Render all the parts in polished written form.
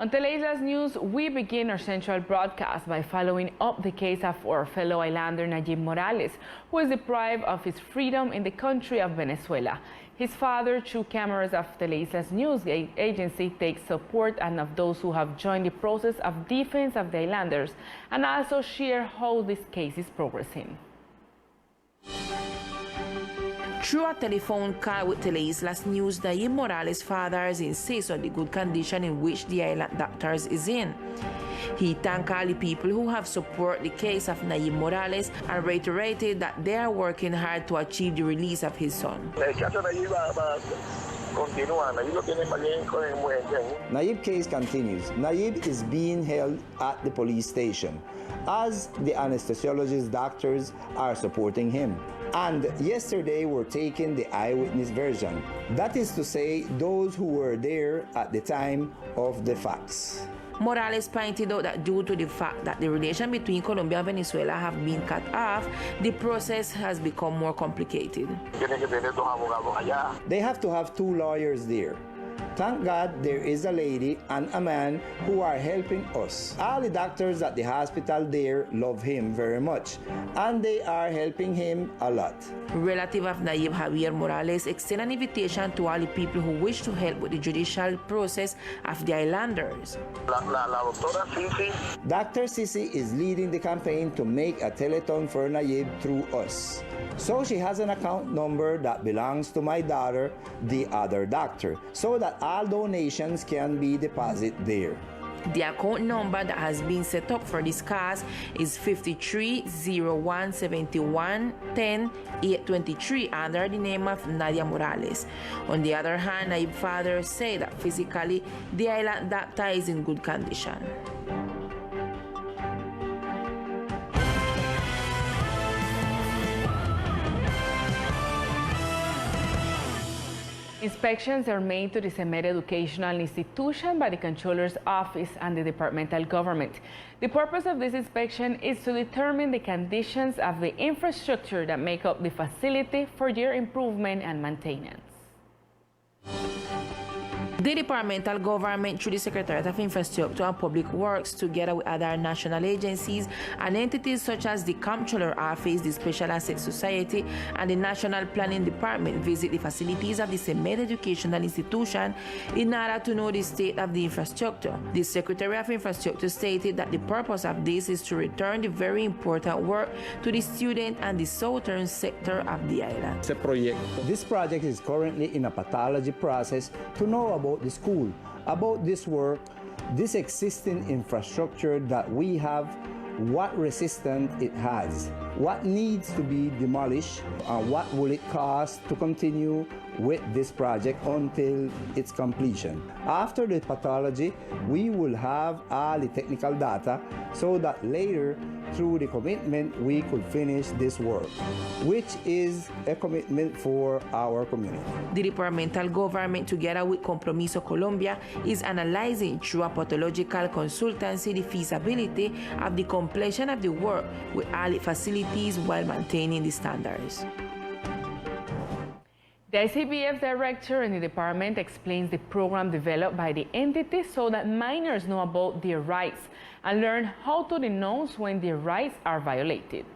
On Teleislas News, we begin our central broadcast by following up the case of our fellow islander Nayib Morales, who is deprived of his freedom in the country of Venezuela. His father, through cameras of Teleislas News, the agency takes support and of those who have joined the process of defense of the islanders, and also share how this case is progressing. Through a telephone call with Teleislas News, Nayib Morales' father insists on the good condition in which the island doctors is in. He thanked all the people who have supported the case of Nayib Morales and reiterated that they are working hard to achieve the release of his son. Nayib's case continues. Nayib is being held at the police station as the anesthesiologist doctors are supporting him. And yesterday we're taking the eyewitness version. That is to say, those who were there at the time of the facts. Morales pointed out that due to the fact that the relation between Colombia and Venezuela have been cut off, the process has become more complicated. They have to have 2 lawyers there. Thank God there is a lady and a man who are helping us. All the doctors at the hospital there love him very much, and they are helping him a lot. Relative of Nayib, Javier Morales, extended an invitation to all the people who wish to help with the judicial process of the islanders. Dr. Sisi is leading the campaign to make a telethon for Nayib through us. So she has an account number that belongs to my daughter, the other doctor, so that all donations can be deposited there. The account number that has been set up for this cause is 53017110-823 under the name of Nadia Morales. On the other hand, Nayib's father said that physically the island doctor is in good condition. Inspections are made to the CEMED educational institution by the Controller's Office and the departmental government. The purpose of this inspection is to determine the conditions of the infrastructure that make up the facility for their improvement and maintenance. The departmental government, through the Secretariat of Infrastructure and Public Works, together with other national agencies and entities such as the Comptroller Office, the Special Assets Society, and the National Planning Department, visit the facilities of the CEMED educational institution in order to know the state of the infrastructure. The Secretary of Infrastructure stated that the purpose of this is to return the very important work to the student and the southern sector of the island. This project is currently in a pathology process to know about the school, about this work, this existing infrastructure that we have, what resistance it has, what needs to be demolished, and what will it cost to continue with this project until its completion. After the pathology, we will have all the technical data so that later, through the commitment, we could finish this work, which is a commitment for our community. The departmental government, together with Compromiso Colombia, is analyzing through a pathological consultancy the feasibility of the completion of the work with all the facilities while maintaining the standards. The ICBF director in the department explains the program developed by the entity so that minors know about their rights and learn how to denounce when their rights are violated.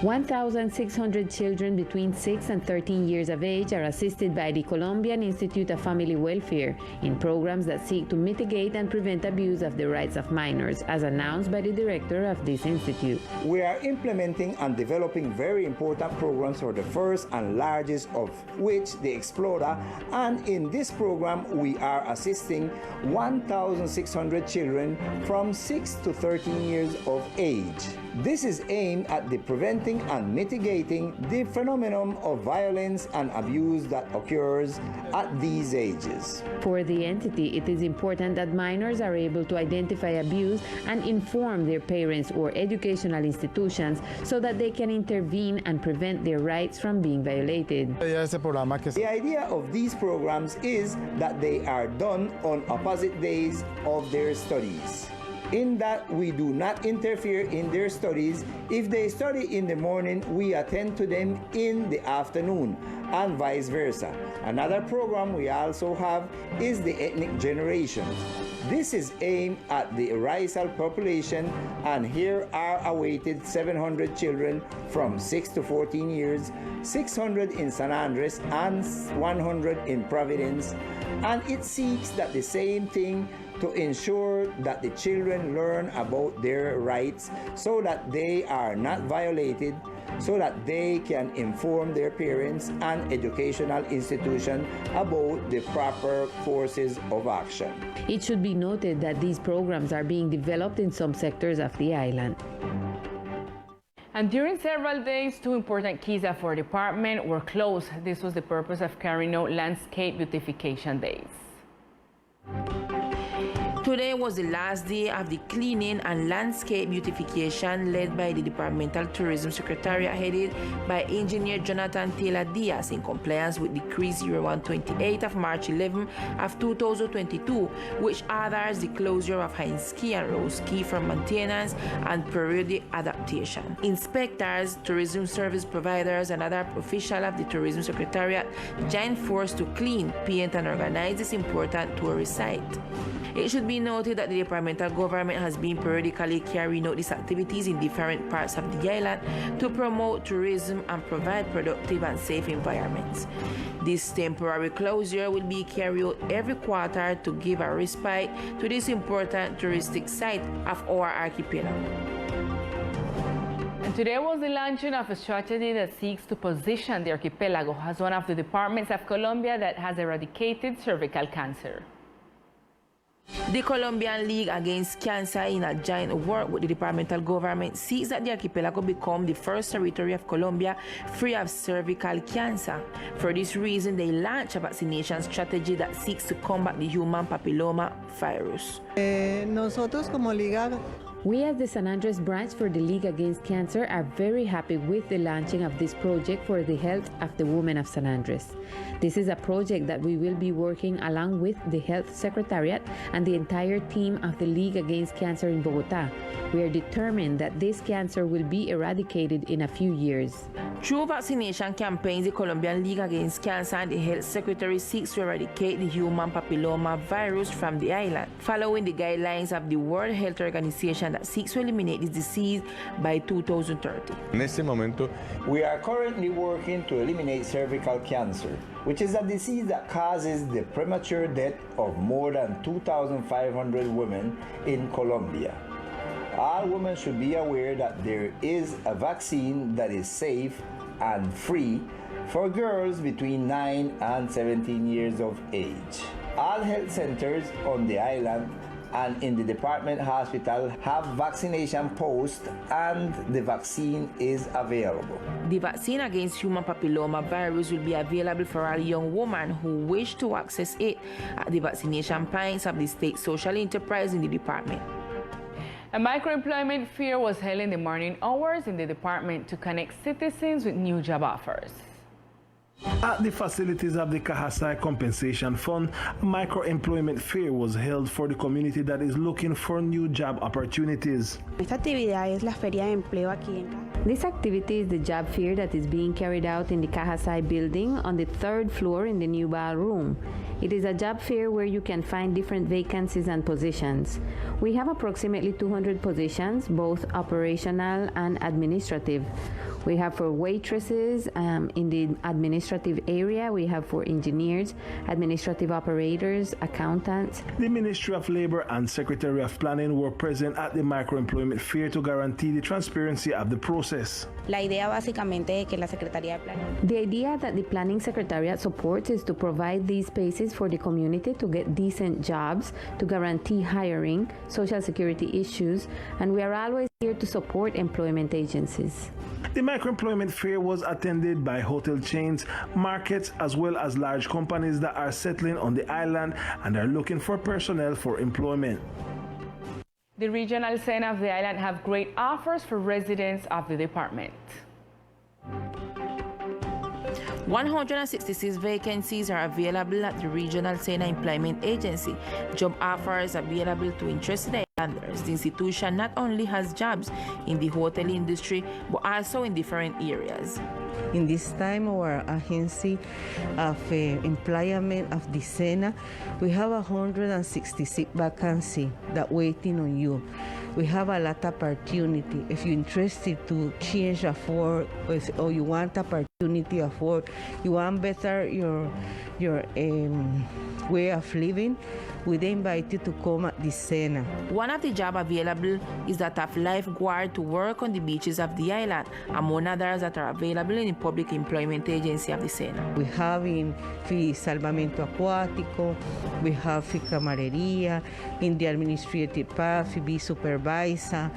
1,600 children between 6 and 13 years of age are assisted by the Colombian Institute of Family Welfare in programs that seek to mitigate and prevent abuse of the rights of minors, as announced by the director of this institute. We are implementing and developing very important programs, for the first and largest of which the Explorer, and in this program we are assisting 1,600 children from 6 to 13 years of age. This is aimed at the preventing and mitigating the phenomenon of violence and abuse that occurs at these ages. For the entity, it is important that minors are able to identify abuse and inform their parents or educational institutions so that they can intervene and prevent their rights from being violated. The idea of these programs is that they are done on opposite days of their studies. in that we do not interfere in their studies. If they study in the morning, we attend to them in the afternoon, and vice versa. Another program we also have is the ethnic generation. This is aimed at the racial population, and here are awaited 700 children from 6 to 14 years, 600 in San Andres and 100 in Providence, and it seeks that the same thing to ensure that the children learn about their rights so that they are not violated, so that they can inform their parents and educational institutions about the proper courses of action. It should be noted that these programs are being developed in some sectors of the island. And during several days, 2 important Quizá 4 departments were closed. This was the purpose of carrying out landscape beautification days. Today was the last day of the cleaning and landscape beautification led by the Departmental Tourism Secretariat headed by Engineer Jonathan Taylor Diaz in compliance with Decree 0128 of March 11 of 2022, which orders the closure of Hines Key and Rose Key for maintenance and periodic adaptation. Inspectors, tourism service providers, and other officials of the Tourism Secretariat joined force to clean, paint, and organize this important tourist site. It should be noted that the departmental government has been periodically carrying out these activities in different parts of the island to promote tourism and provide productive and safe environments. This temporary closure will be carried out every quarter to give a respite to this important touristic site of our archipelago. And today was the launching of a strategy that seeks to position the archipelago as one of the departments of Colombia that has eradicated cervical cancer. The Colombian League Against Cancer, in a joint work with the departmental government, seeks that the archipelago become the first territory of Colombia free of cervical cancer. For this reason, they launched a vaccination strategy that seeks to combat the human papilloma virus. Nosotros como Liga. We at the San Andres branch for the League Against Cancer are very happy with the launching of this project for the health of the women of San Andres. This is a project that we will be working along with the Health Secretariat and the entire team of the League Against Cancer in Bogotá. We are determined that this cancer will be eradicated in a few years. Through vaccination campaigns, the Colombian League Against Cancer and the Health Secretary seeks to eradicate the human papilloma virus from the island, following the guidelines of the World Health Organization that seeks to eliminate this disease by 2030. En este momento, we are currently working to eliminate cervical cancer, which is a disease that causes the premature death of more than 2,500 women in Colombia. All women should be aware that there is a vaccine that is safe and free for girls between 9 and 17 years of age. All health centers on the island and in the department hospital have vaccination posts, and the vaccine is available. The vaccine against human papilloma virus will be available for all young women who wish to access it at the vaccination points of the state social enterprise in the department. A microemployment fair was held in the morning hours in the department to connect citizens with new job offers. At the facilities of the Cajasay Compensation Fund, a microemployment fair was held for the community that is looking for new job opportunities. Esta actividad es la feria de empleo aquí en Cajasay. This activity is the job fair that is being carried out in the Cajasay building on the 3rd floor in the new ballroom. It is a job fair where you can find different vacancies and positions. We have approximately 200 positions, both operational and administrative. We have for waitresses in the administrative area. We have for engineers, administrative operators, accountants. The Ministry of Labor and Secretary of Planning were present at the microemployment fair to guarantee the transparency of the process. La idea básicamente es que la Secretaría de Planning. The idea that the Planning Secretariat supports is to provide these spaces for the community to get decent jobs, to guarantee hiring, social security issues, and we are always here to support employment agencies. The microemployment fair was attended by hotel chains, markets, as well as large companies that are settling on the island and are looking for personnel for employment. The regional center of the island have great offers for residents of the department. 166 vacancies are available at the Regional Sena Employment Agency. Job offers available to interested Islanders. The institution not only has jobs in the hotel industry, but also in different areas. In this time, our agency of employment of the SENA, we have 166 vacancies that waiting on you. We have a lot of opportunity. If you're interested to change a work, or you want opportunity of work, you want better your way of living, we invite you to come at the SENA. One of the jobs available is that of lifeguard to work on the beaches of the island, among others that are available in the Public Employment Agency of the SENA. We have in salvamento acuático, we have camarería, in the administrative part, be supervisor,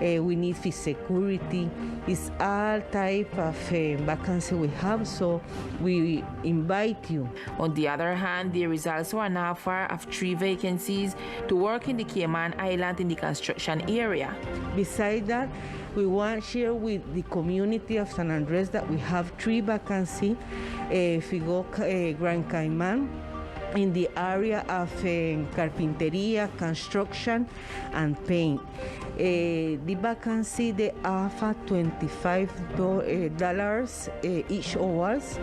we need security. It's all type of vacancy we have, so we invite you. On the other hand, there is also an offer of 3 vacancies to work in the Cayman Island in the construction area. Besides that, we want to share with the community of San Andres that we have 3 vacancies. If we go Grand Cayman, in the area of carpinteria, construction, and paint. The vacancy, they offer $25 each hours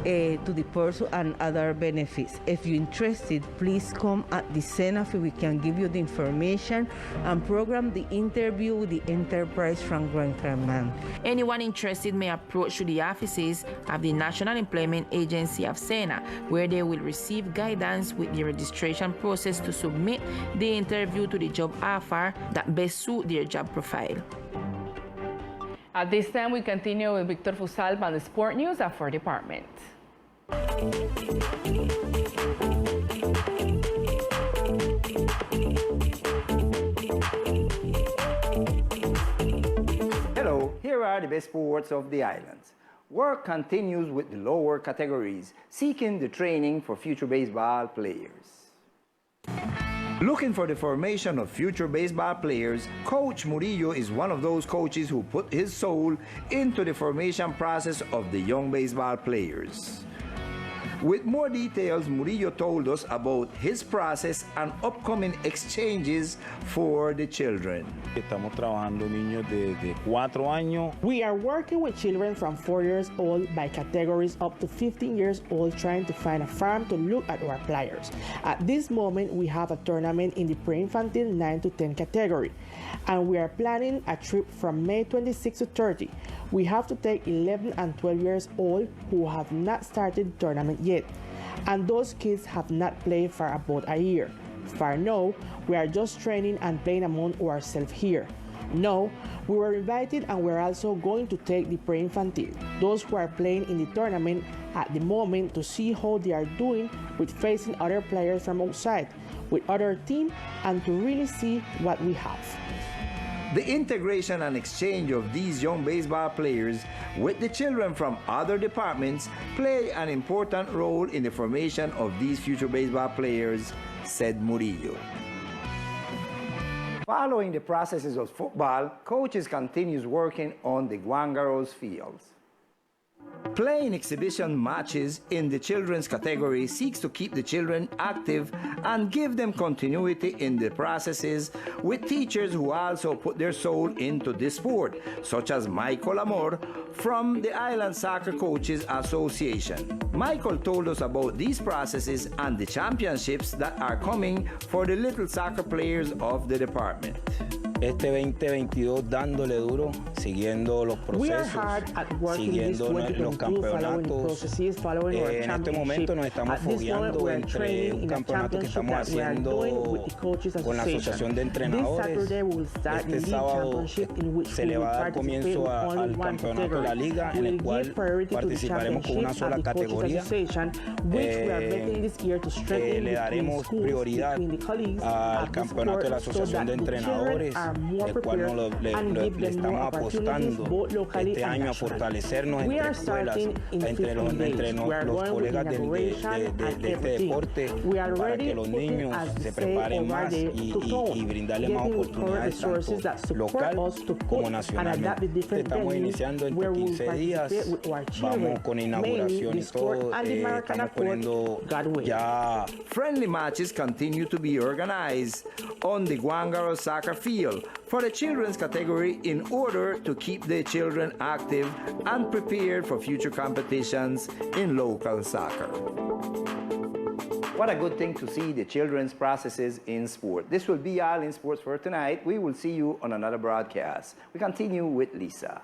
to the person and other benefits. If you're interested, please come at the SENA so we can give you the information and program the interview with the enterprise from Grand Cayman. Anyone interested may approach to the offices of the National Employment Agency of SENA, where they will receive guidance with the registration process to submit the interview to the job offer that best suit their job profile. At this time, we continue with Victor Fusalpa on the Sport News at 4 Department. Hello, here are the best sports of the islands. Work continues with the lower categories, seeking the training for future baseball players. Looking for the formation of future baseball players, Coach Murillo is one of those coaches who put his soul into the formation process of the young baseball players. With more details, Murillo told us about his process and upcoming exchanges for the children. Estamos trabajando niños de 4 años. We are working with children from 4 years old by categories up to 15 years old, trying to find a farm to look at our players. At this moment, we have a tournament in the pre-infantile 9 to 10 category, and we are planning a trip from May 26 to 30. We have to take 11 and 12 years old who have not started the tournament yet, and those kids have not played for about a year. For now, we are just training and playing among ourselves here. Now, we were invited and we're also going to take the pre-infantile, those who are playing in the tournament at the moment, to see how they are doing with facing other players from outside, with other teams, and to really see what we have. The integration and exchange of these young baseball players with the children from other departments play an important role in the formation of these future baseball players, said Murillo. Following the processes of football, coaches continues working on the Guangaros fields. Playing exhibition matches in the children's category seeks to keep the children active and give them continuity in the processes, with teachers who also put their soul into this sport, such as Michael Amor from the Island Soccer Coaches Association. Michael told us about these processes and the championships that are coming for the little soccer players of the department. Este 2022 dándole duro, siguiendo los procesos, siguiendo los campeonatos. En este momento nos estamos fogueando entre un campeonato que estamos haciendo con la Asociación de Entrenadores. Este sábado se le va a dar comienzo al campeonato de la liga, en el cual participaremos con una sola categoría. Le daremos prioridad al campeonato de la Asociación de Entrenadores are more el cual prepared le and give them more estamos opportunities apostando both locally este and año a nationally. fortalecernos We entre are escuelas, starting in entre 15 days. We are los going with colegas inauguration and de este everything. deporte We are para already que los putting, niños as se they say, preparen over más the y zone, brindarles más getting current oportunidades resources that tanto support local us to como cope and nacionalmente. adapt the different Estamos venues iniciando entre where we 15 días, participate with our children, vamos con mainly inauguración the y sport todo, and the American estamos poniendo Godwin. ya. Friendly matches continue to be organized on the Guangaro soccer field for the children's category in order to keep the children active and prepared for future competitions in local soccer. What a good thing to see the children's processes in sport. This will be all in sports for tonight. We will see you on another broadcast. We continue with Lisa.